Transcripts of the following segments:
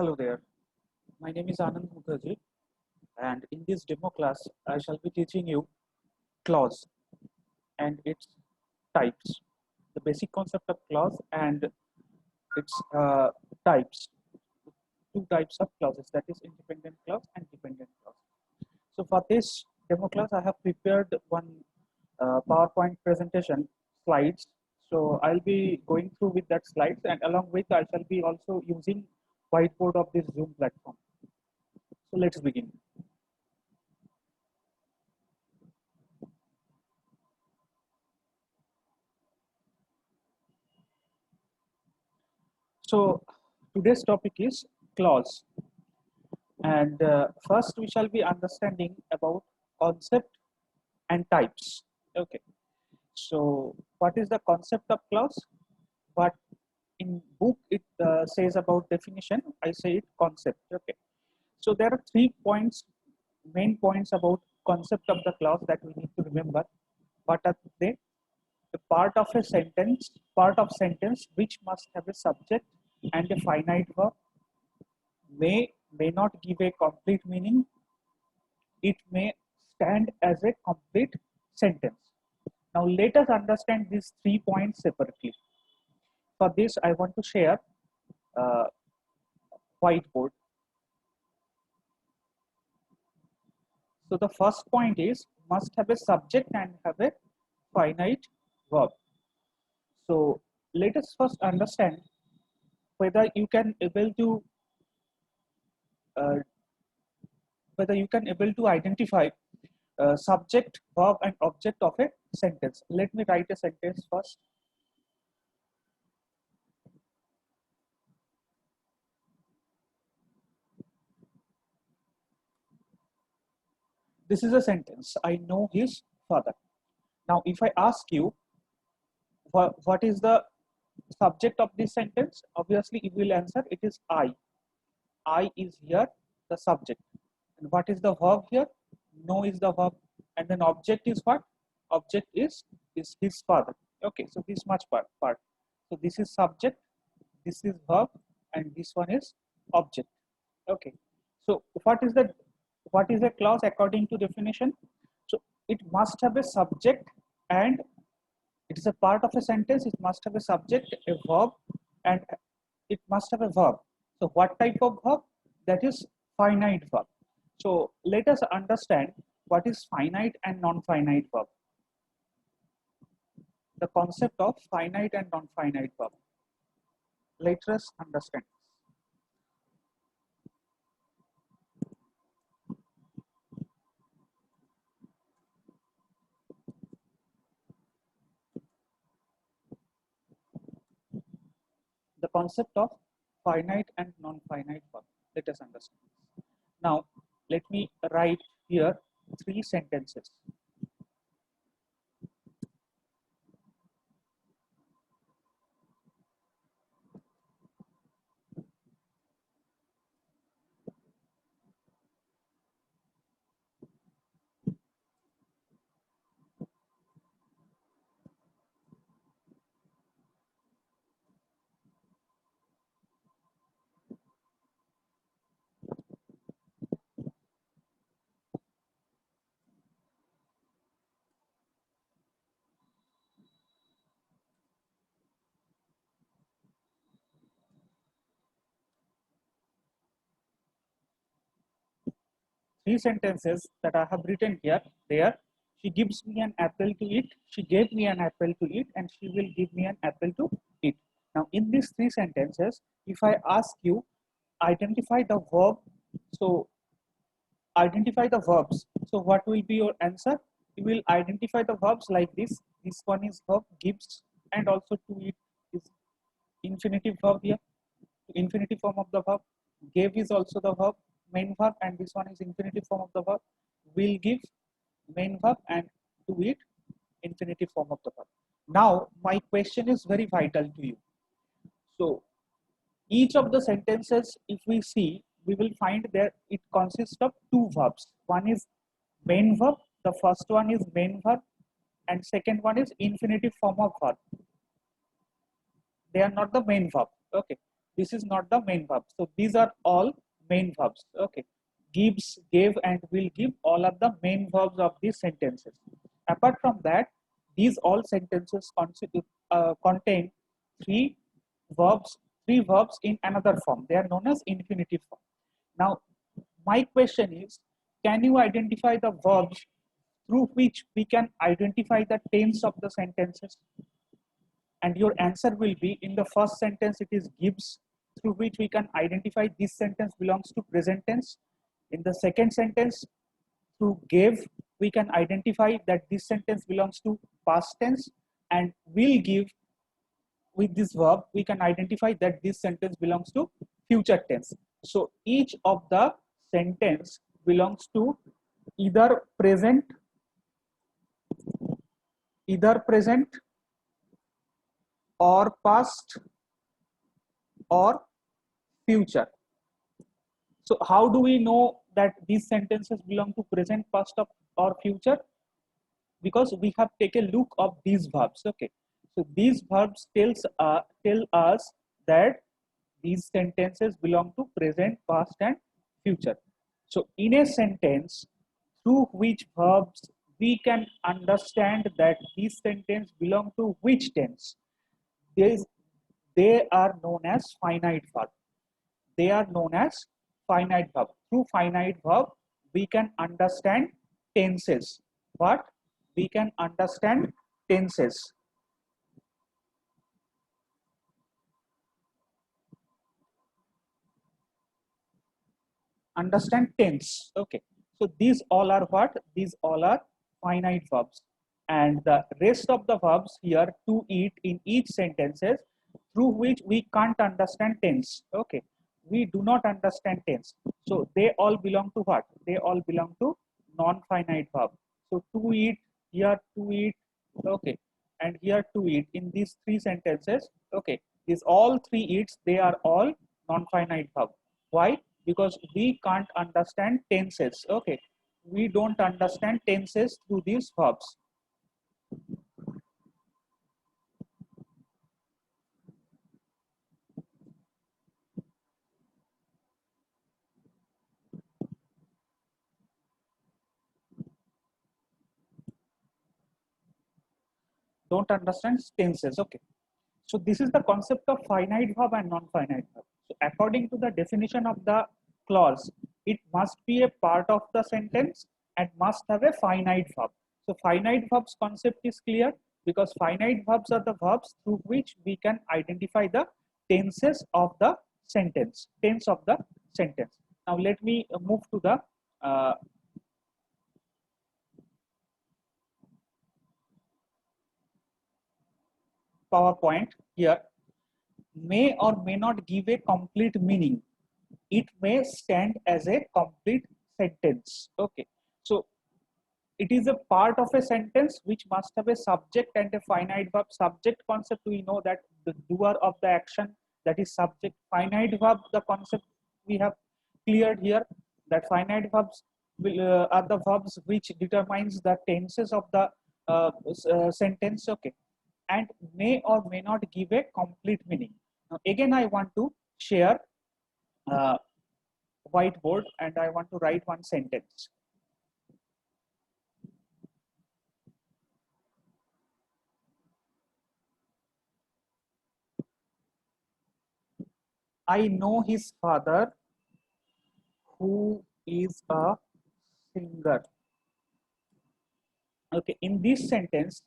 Hello there, my name is Anand Mukherjee, and in this demo class I shall be teaching you clause and its types, the basic concept of clause and its types, two types of clauses, that is independent clause and dependent clause. So for this demo class I have prepared one PowerPoint presentation slides. So I'll be going through with that slides, and along with I shall be also using whiteboard of this Zoom platform. So let's begin. So today's topic is clause, and first we shall be understanding about concept and types. Okay, so what is the concept of clause? What in book it says about definition, I say it concept. Okay, so there are 3 points, main points about concept of the clause that we need to remember. What are they? The part of sentence which must have a subject and a finite verb, may not give a complete meaning. It may stand as a complete sentence. Now let us understand these 3 points separately. For this I want to share uh, whiteboard. So the first point is must have a subject and have a finite verb. So let us first understand whether you can able to uh, identify subject, verb, and object of a sentence. Let me write a sentence first. This is a sentence. I know his father. Now, if I ask you what is the subject of this sentence, obviously you will answer it is I. I is here the subject. And what is the verb here? Know is the verb. And then object is what? Object is his father. Okay, so this much part. So this is subject, this is verb, and this one is object. Okay. So what is a clause according to definition? So it must have a subject, and it is a part of a sentence. It must have a subject, a verb, and it must have a verb. So what type of verb? That is finite verb. So let us understand what is finite and non-finite verb. The concept of finite and non-finite verb. Let us understand. The concept of finite and non-finite verb. Let us understand. Now, let me write here 3 sentences. Three sentences that I have written here. There, she gives me an apple to eat. She gave me an apple to eat, and she will give me an apple to eat. Now, in these 3 sentences, if I ask you identify the verb, so identify the verbs. So, what will be your answer? You will identify the verbs like this. This one is verb gives, and also to eat is infinitive verb here. Infinitive form of the verb. Gave is also the verb, main verb, and this one is infinitive form of the verb. Will give, main verb, and to it, infinitive form of the verb. Now, my question is very vital to you. So, each of the sentences, if we see, we will find that it consists of 2 verbs. One is main verb, the first one is main verb, and second one is infinitive form of verb. They are not the main verb. Okay. This is not the main verb. So these are all main verbs. Okay, gives, gave, and will give, all are the main verbs of these sentences. Apart from that, these all sentences contain three verbs, in another form. They are known as infinitive form. Now, my question is, can you identify the verbs through which we can identify the tense of the sentences? And your answer will be, in the first sentence it is gives, through which we can identify this sentence belongs to present tense. In the second sentence, through gave, we can identify that this sentence belongs to past tense, and will give, with this verb we can identify that this sentence belongs to future tense. So each of the sentence belongs to either present, or past, or future. So how do we know that these sentences belong to present, past, or future? Because we have taken a look of these verbs. Okay, so these verbs tell us that these sentences belong to present, past, and future. So in a sentence, through which verbs we can understand that this sentence belong to which tense, they are known as finite verb. They are known as finite verb. Through finite verb, we can understand tenses. What? We can understand tenses. Understand tense. Okay. So these all are what? These all are finite verbs. And the rest of the verbs here, to, eat, in each sentences, through which we can't understand tense. Okay. We do not understand tense. So they all belong to what? They all belong to non-finite verb. So to eat, here to eat, okay, and here to eat, in these three sentences, okay, these all three eats, they are all non-finite verb. Why? Because we can't understand tenses. Okay, we don't understand tenses through these verbs. Don't understand tenses. Okay, so this is the concept of finite verb and non-finite verb. So according to the definition of the clause, it must be a part of the sentence and must have a finite verb. So finite verbs concept is clear, because finite verbs are the verbs through which we can identify the tenses of the sentence, tense of the sentence. Now let me move to the PowerPoint here. May or may not give a complete meaning. It may stand as a complete sentence. Okay, so it is a part of a sentence which must have a subject and a finite verb. Subject concept, we know that the doer of the action, that is subject. Finite verb, the concept we have cleared here, that finite verbs are the verbs which determines the tenses of the sentence. Okay, and may or may not give a complete meaning. Now again I want to share uh, whiteboard and I want to write one sentence. I know his father who is a singer. Okay, in this sentence,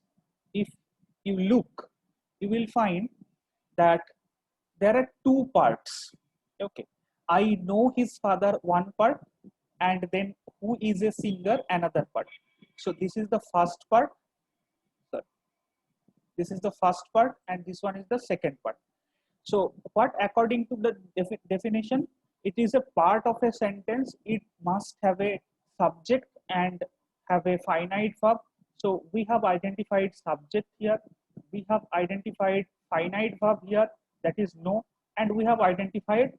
if you look, you will find that there are two parts. Okay, I know his father, one part, and then who is a singer, another part. So this is the first part. Sorry. This is the first part, and this one is the second part. So what, according to the definition, it is a part of a sentence. It must have a subject and have a finite verb. So we have identified subject here. We have identified finite verb here, that is no, and we have identified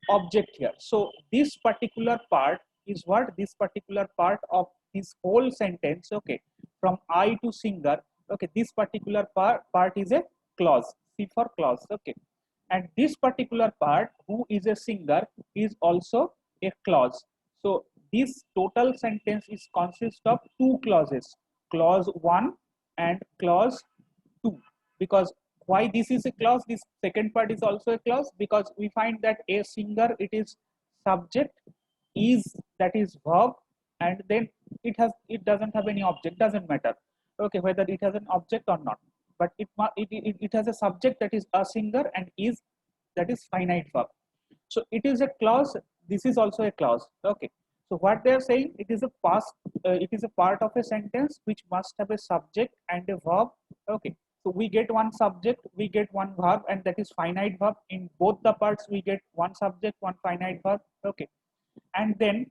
object here. So this particular part is what? This particular part of this whole sentence, okay, from I to singer, okay, this particular part is a clause. C for clause, okay. and this particular part, who is a singer, is also a clause. So this total sentence is consist of two clauses, clause 1 and clause 2. Because why this is a clause, this second part is also a clause, because we find that a singer, it is subject, is, that is verb, and then it doesn't have any object, doesn't matter, okay, whether it has an object or not, but it has a subject, that is a singer, and is, that is finite verb. So it is a clause, this is also a clause, okay. So what they are saying, it is a past, it is a part of a sentence which must have a subject and a verb, okay. So we get one subject, we get one verb, and that is finite verb. In both the parts we get one subject, one finite verb, okay. And then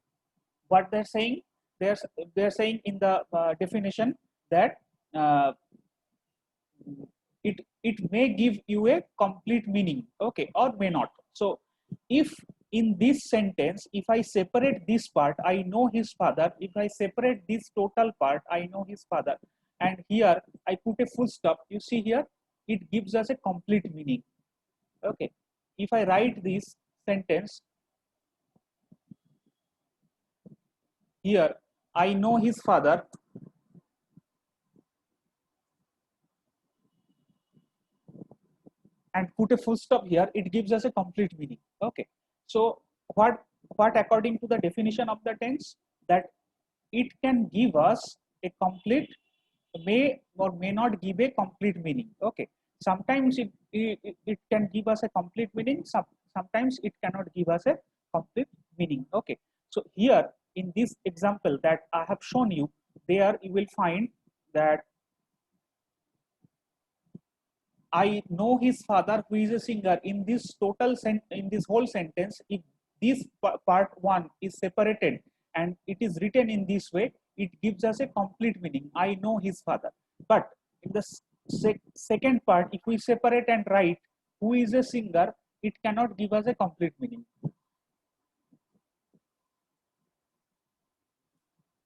what they're saying, they're saying in the definition that uh, it may give you a complete meaning, okay, or may not. So if in this sentence, if I separate this part, I know his father, if I separate this total part, I know his father, and here I put a full stop, you see here it gives us a complete meaning, okay. If I write this sentence here, I know his father, and put a full stop here, it gives us a complete meaning, okay. So what according to the definition of the tense, that it can give us a complete, may or may not give a complete meaning, okay. Sometimes it can give us a complete meaning, sometimes it cannot give us a complete meaning, okay. So here in this example that I have shown you, there you will find that I know his father, who is a singer. In this in this whole sentence, if this part 1 is separated and it is written in this way, it gives us a complete meaning. I know his father. But in the second part, if we separate and write who is a singer, it cannot give us a complete meaning.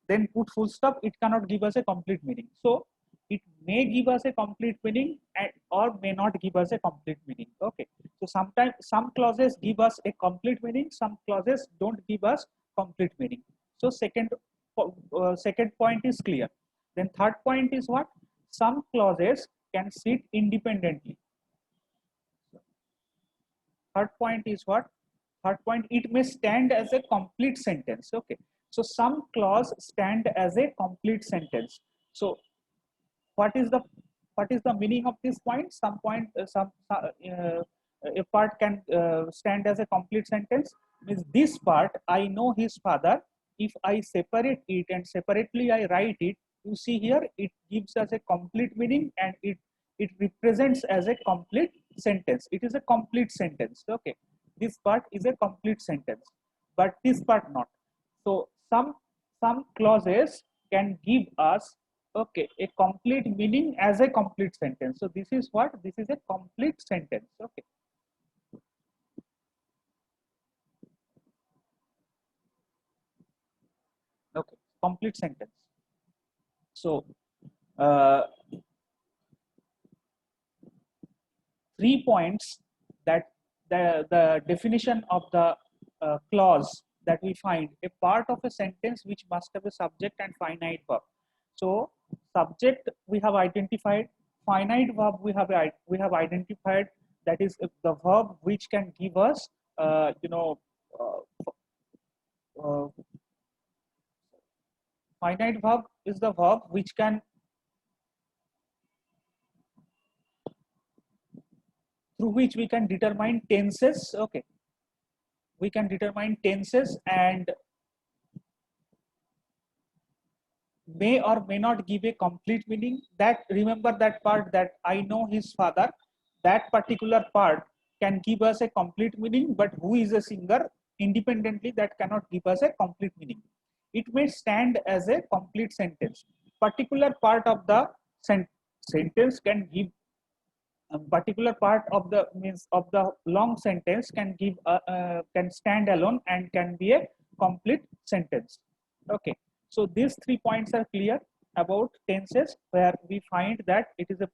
Then put full stop, it cannot give us a complete meaning. So it may give us a complete meaning or may not give us a complete meaning, okay. So sometimes some clauses give us a complete meaning, some clauses don't give us complete meaning. So second point is clear. Then third point is what, some clauses can sit independently. Third point is what, third point, it may stand as a complete sentence, okay. So some clause stand as a complete sentence. So what is the meaning of this point, some point a part can stand as a complete sentence, means this part, I know his father, if I separate it and separately I write it, you see here it gives us a complete meaning, and it represents as a complete sentence, it is a complete sentence, okay. This part is a complete sentence, but this part not. So some clauses can give us, okay, a complete meaning as a complete sentence. So this is what, this is a complete sentence, okay. Okay, complete sentence. So uh, 3 points, that the definition of the clause, that we find a part of a sentence which must have a subject and finite verb. So subject we have identified, finite verb we have identified, that is the verb which can give us uh, uh, finite verb is the verb which can, through which we can determine tenses, okay. We can determine tenses, and may or may not give a complete meaning. That, remember that part, that I know his father, that particular part can give us a complete meaning, but who is a singer, independently, that cannot give us a complete meaning. It may stand as a complete sentence. Particular part of the sentence can give, a particular part of the, means of the long sentence can give can stand alone and can be a complete sentence, okay. So these 3 points are clear about tenses, where we find that it is a